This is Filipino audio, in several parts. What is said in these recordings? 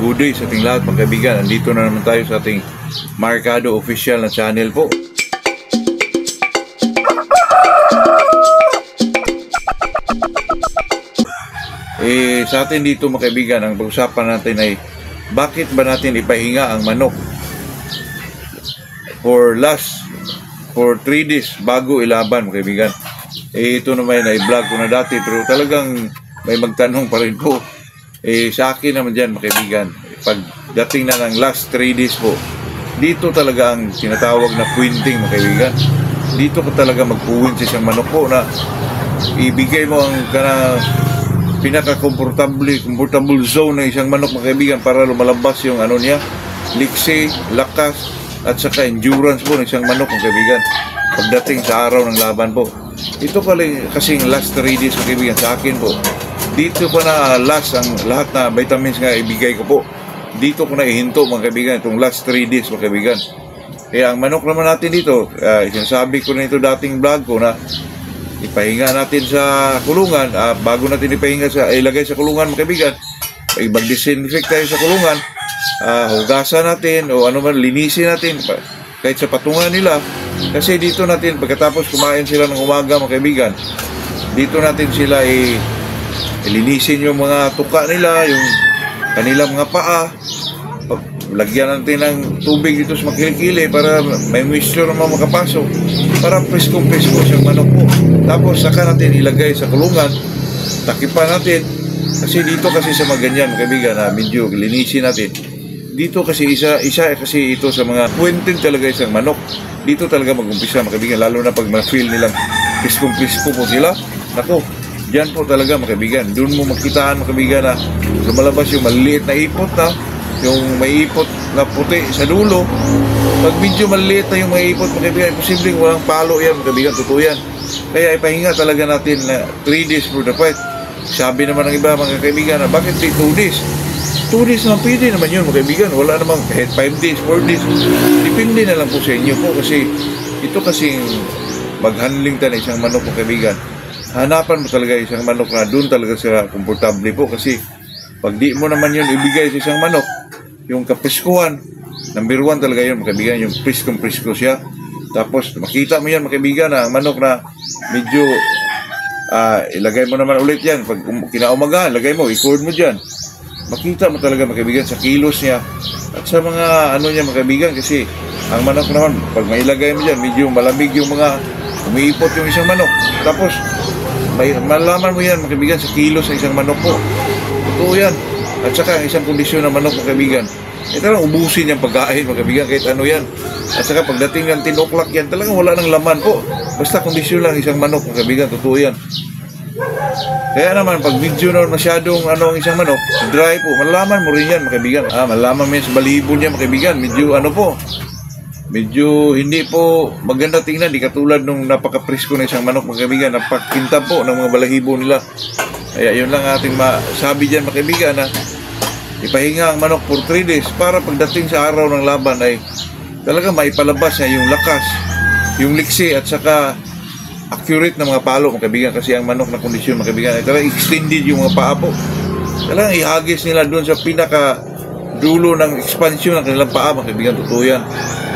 good day sa ating lahat mga kaibigan. Andito na naman tayo sa ating Markado Official na channel po. Sa atin dito mga kaibigan, ang pag-usapan natin ay bakit ba natin ipahinga ang manok for 3 days bago ilaban mga kaibigan. Ito naman ay vlog ko na dati pero talagang may magtanong pa rin po. Sa akin naman dyan mga kaibigan, pagdating na ng last 3 days po, dito talaga ang tinatawag na quinting mga kaibigan. Dito ko talaga magpuwin sa isang manok po na ibigay mo ang pinaka-comfortable zone ng isang manok mga kaibigan para lumalabas yung ano niya, liksi, lakas at saka endurance po ng isang manok mga kaibigan pagdating sa araw ng laban po. Ito kasing last 3 days mga kaibigan sa akin po. Dito pa na last ang lahat na vitamins nga ibigay ko po. Dito ko na ihinto mga kaibigan itong last 3 days mga kaibigan. Kaya ang manok naman natin dito, sinasabi ko na ito dating vlog ko na ipahinga natin sa kulungan. Bago natin ilagay sa kulungan mga kaibigan, mag-disinfect tayo sa kulungan, hugasan natin o ano man, linisin natin kahit sa patungan nila. Kasi dito natin, pagkatapos kumain sila ng umaga mga kaibigan, dito natin sila linisin yung mga tuka nila, yung kanilang mga paa. Lagyan natin ng tubig dito sa makilikili para may moisture naman makapasok, para presko-presko siyang manok po. Tapos saka natin ilagay sa kulungan, takipan natin. Kasi dito kasi sa mga ganyan kaibigan na medyo linisin natin. Dito kasi isa kasi ito sa mga puwenten talaga isang manok. Dito talaga mag-umpisa mga kaibigan, lalo na pag ma-feel nilang presko-presko po sila. Nako, diyan po talaga mga kaibigan. Doon mo makitaan mga kaibigan na lumalabas yung maliit na ipot na, yung may ipot na puti sa dulo. Pag medyo maliit na yung may ipot mga kaibigan, posibleng walang palo yan mga kaibigan, totoo yan. Kaya ipahinga talaga natin na 3 days for the fight. Sabi naman ng iba mga kaibigan na bakit 2 days? 2 days naman pwede naman yun mga kaibigan. Wala namang kahit 5 days, 4 days. Depende na lang po sa inyo po kasi ito kasing mag-handling tayo isang manok mga kaibigan. Hanapan mo talaga isang manok na doon talaga sila komportable po kasi pag di mo naman yun ibigay sa isang manok, yung kapreskuhan, number 1 talaga yun mga kaibigan, yung presko siya. Tapos makita mo yan mga kaibigan na ang manok na medyo ilagay mo naman ulit yan. Pag kinaumaga, ilagay mo, i-cord mo dyan. Makita mo talaga mga kaibigan sa kilos niya at sa mga ano niya mga kaibigan kasi ang manok naman, pag mailagay mo dyan, medyo malamig yung mga umiipot yung isang manok. Tapos malaman mo yan mga kaibigan sa kilos ng isang manok po. Totoo yan. At saka ang isang kondisyon ng manok mga kaibigan, talagang ubusin yung pagkain mga kaibigan kahit ano yan. At saka pagdating ng 10 o'clock yan, talagang wala ng laman po. Basta kondisyon lang isang manok mga kaibigan, totoo yan. Kaya naman pag video na masyadong ang isang manok, dry po, malaman mo rin yan mga kaibigan. Malaman mo yan sa balibo niya mga kaibigan, medyo hindi po maganda tingnan, di katulad nung napaka-presko na isang manok mga kaibigan, napakintab po ng mga balahibo nila. Kaya yun lang ating masabi dyan mga kaibigan na ipahinga ang manok for 3 days para pagdating sa araw ng laban ay talaga maipalabas niya yung lakas, yung liksi at saka accurate na mga palo mga kaibigan. Kasi ang manok na kondisyon mga kaibigan ay talagang extended yung mga paa po. Talagang ihagis nila doon sa pinaka dulo ng expansion ng kanilang paa mga kaibigan, totoo yan.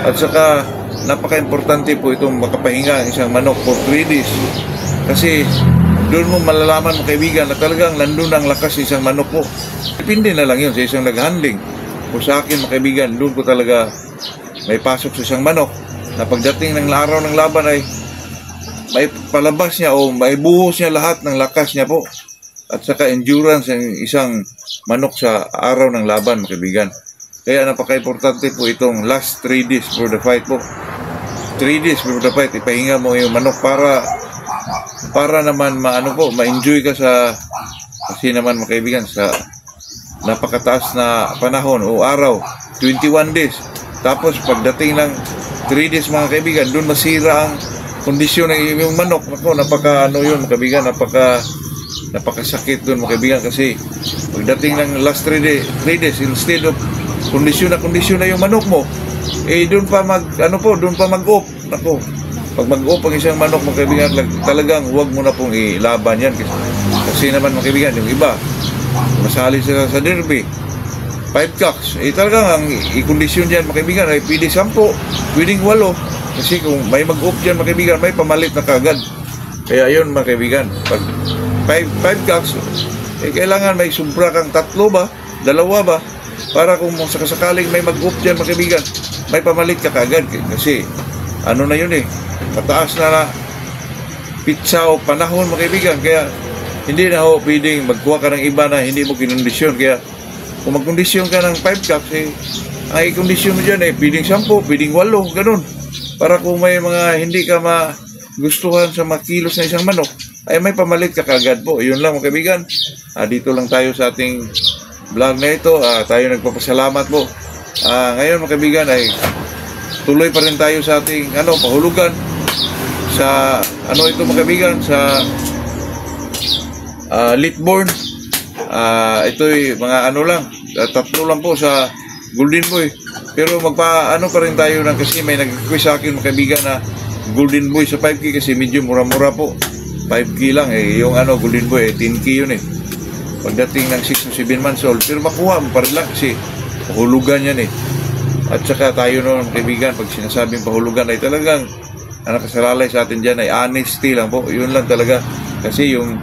At saka napaka-importante po itong makapahinga ang isang manok for 3 days kasi doon mo malalaman mga kaibigan na talagang nandun ang lakas ng isang manok po. Depende na lang yun sa isang nag-handling. O sa akin mga kaibigan, doon ko talaga may pasok sa isang manok na pagdating ng araw ng laban ay may palabas niya o may buhos niya lahat ng lakas niya po. At saka endurance ng isang manok sa araw ng laban mga kaibigan. Kaya napaka-importante po itong last 3 days for the fight po. 3 days for the fight, ipahinga mo yung manok para naman ma-enjoy ka kasi naman mga kaibigan sa napakataas na panahon o araw, 21 days. Tapos pagdating ng 3 days mga kaibigan, doon masira ang kondisyon ng yung manok. Ako, yun mga kaibigan, napakasakit doon mga kaibigan kasi pagdating ng last 3 days, instead of kondisyon na yung manok mo, doon pa mag-off. Nako, pag mag-off ang isang manok mga kaibigan, talagang huwag mo na pong ilaban yan kasi naman mga kaibigan, yung iba masali sila sa derby, 5 cocks. Talagang ang i-kondisyon dyan, mga kaibigan, ay pwede 10, pwedeng 8. Kasi kung may mag-off dyan, mga kaibigan, may pamalit na kagad. Kaya yun, mga kaibigan, pag 5 cocks, kailangan may sobra kang 3 ba, 2 ba, para kung sakasakaling may mag-off dyan, mga kaibigan, may pamalit ka kagad. Kasi, ano na yun mataas na pitsa o panahon, mga kaibigan. Kaya, hindi na pwedeng magkuha ka ng iba na hindi mo kinondisyon. Kaya, kung magkondisyon ka ng 5 cups, ang i-kondisyon mo dyan, pwedeng 10, pwedeng 8, ganun. Para kung may mga hindi ka magustuhan sa mga kilos na isang manok, ay may pamalit ka kagad po. Yun lang, mga kaibigan. Dito lang tayo sa ating vlog na ito. Tayo nagpapasalamat po. Ngayon, mga kaibigan, ay tuloy pa rin tayo sa ating pahulugan. Sa ito, mga kaibigan, sa Litborn. Ito'y mga lang, 3 lang po sa Golden Boy. Pero pa rin tayo kasi may nag-request sa akin, mga kaibigan, na Golden Boy sa 5K kasi medyo mura-mura po. 5K lang yung Golden Boy 10K yun pagdating ng 6 to 7 months old. Pero makuha mo pa rin lang kasi pahulugan yan At saka tayo noon, mga kaibigan, pag sinasabing pahulugan ay talagang nakasalalay sa atin dyan ay honesty lang po. Yun lang talaga. Kasi yung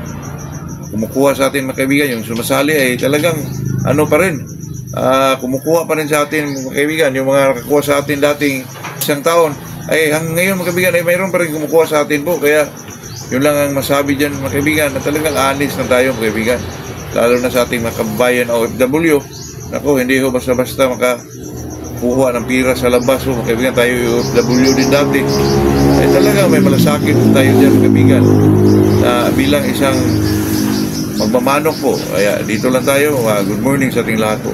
kumukuha sa atin, mga kaibigan, yung sumasali ay talagang pa rin, kumukuha pa rin sa atin, mga kaibigan. Yung mga nakakuha sa atin dating isang taon ay hanggang ngayon, mga kaibigan, ay mayroon pa rin kumukuha sa atin po. Kaya yun lang ang masabi dyan, mga kaibigan, na talagang honest na tayo, mga kaibigan, lalo na sa ating mga kababayan OFW. Nako, hindi basta-basta makakuha ng pira sa labas, mga kaibigan. Tayo OFW din dati ay talagang may malasakit tayo dyan, mga kaibigan, na bilang isang magmamanok po. Kaya dito lang tayo. Good morning sa ating lahat po.